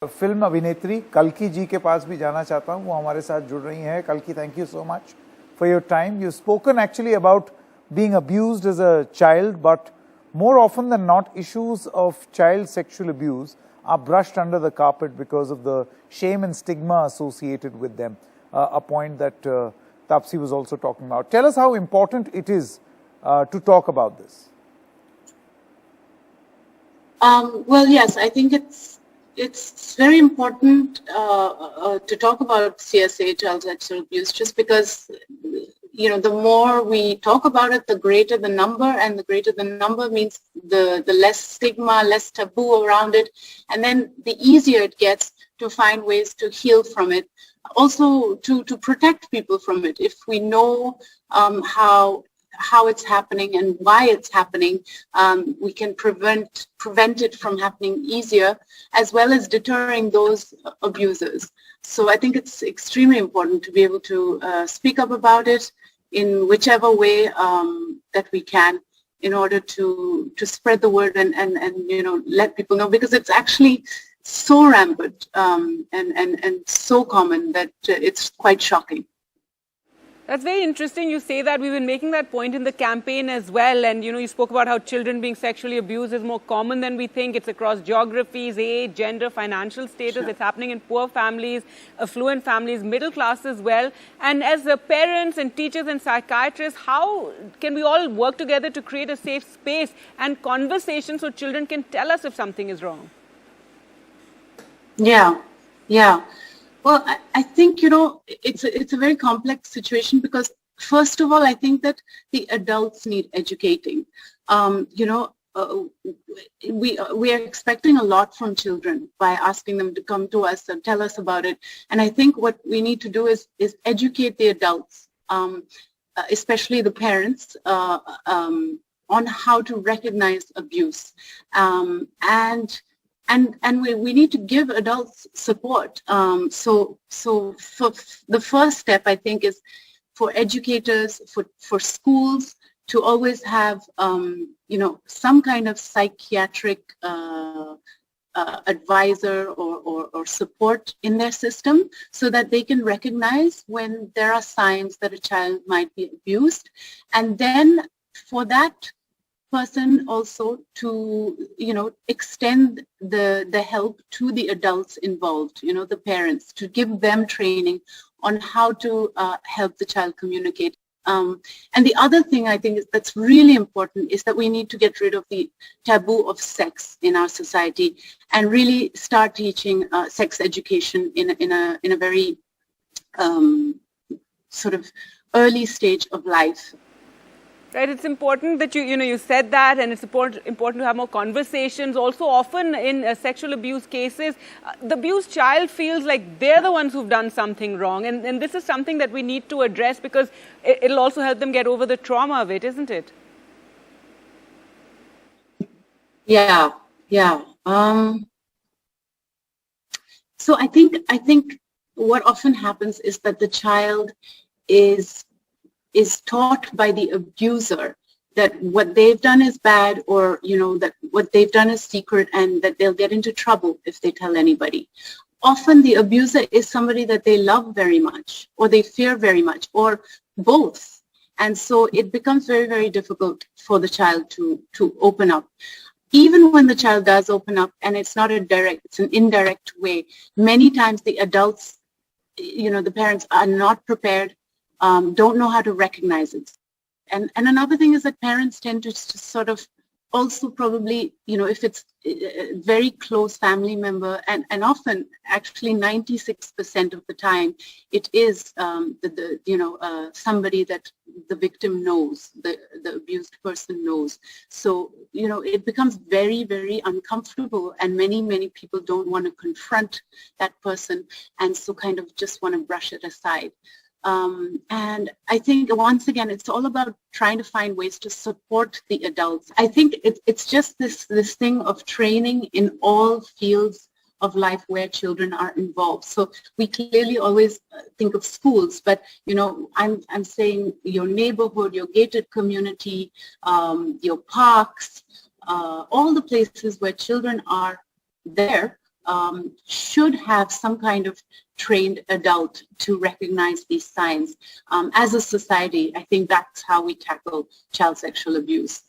Film अभिनेत्री कल्की जी के पास भी जाना चाहता हूँ, वो हमारे साथ जुड़ रही हैं। कल्की, thank you so much for your time. You've spoken actually about being abused as a child, but more often than not, issues of child sexual abuse are brushed under the carpet because of the shame and stigma associated with them, a point that Tapsi was also talking about. Tell us how important it is to talk about this. Well, yes, I think it's very important to talk about CSA, child sexual abuse, just because, you know, the more we talk about it, the greater the number, and the greater the number means the less stigma, less taboo around it, and then the easier it gets to find ways to heal from it. Also, to protect people from it. If we know how it's happening and why it's happening, we can prevent it from happening easier, as well as deterring those abusers. So I think it's extremely important to be able to speak up about it in whichever way that we can, in order to spread the word and you know, let people know, because it's actually so rampant and so common that it's quite shocking. That's very interesting you say that. We've been making that point in the campaign as well. And, you know, you spoke about how children being sexually abused is more common than we think. It's across geographies, age, gender, financial status. Sure. It's happening in poor families, affluent families, middle class as well. And as parents and teachers and psychiatrists, how can we all work together to create a safe space and conversation so children can tell us if something is wrong? Yeah. Well, I think, you know, it's a very complex situation, because first of all, I think that the adults need educating. You know, we are expecting a lot from children by asking them to come to us and tell us about it. And I think what we need to do is educate the adults, especially the parents, on how to recognize abuse. And we need to give adults support. So for the first step, I think, is for educators, for schools to always have, you know, some kind of psychiatric advisor or support in their system, so that they can recognize when there are signs that a child might be abused. And then for that person also to, you know, extend the help to the adults involved, you know, the parents, to give them training on how to help the child communicate. And the other thing I think that's really important is that we need to get rid of the taboo of sex in our society and really start teaching sex education in a very sort of early stage of life. Right, it's important that you said that, and it's important to have more conversations. Also, often in sexual abuse cases, the abused child feels like they're the ones who've done something wrong, and this is something that we need to address, because it'll also help them get over the trauma of it, isn't it? Yeah. So I think what often happens is that the child is taught by the abuser that what they've done is bad, or, you know, that what they've done is secret, and that they'll get into trouble if they tell anybody. Often the abuser is somebody that they love very much, or they fear very much, or both. And so it becomes very, very difficult for the child to open up. Even when the child does open up, and it's not a direct, it's an indirect way, many times the adults, you know, the parents are not prepared, don't know how to recognize it. And another thing is that parents tend to sort of also probably, you know, if it's a very close family member, and often actually 96% of the time it is somebody that the victim knows, the abused person knows. So, you know, it becomes very, very uncomfortable, and many people don't want to confront that person, and so kind of just want to brush it aside. And I think, once again, it's all about trying to find ways to support the adults. I think it's just this thing of training in all fields of life where children are involved. So we clearly always think of schools, but, you know, I'm saying your neighborhood, your gated community, your parks, all the places where children are there, should have some kind of trained adult to recognize these signs. As a society, I think that's how we tackle child sexual abuse.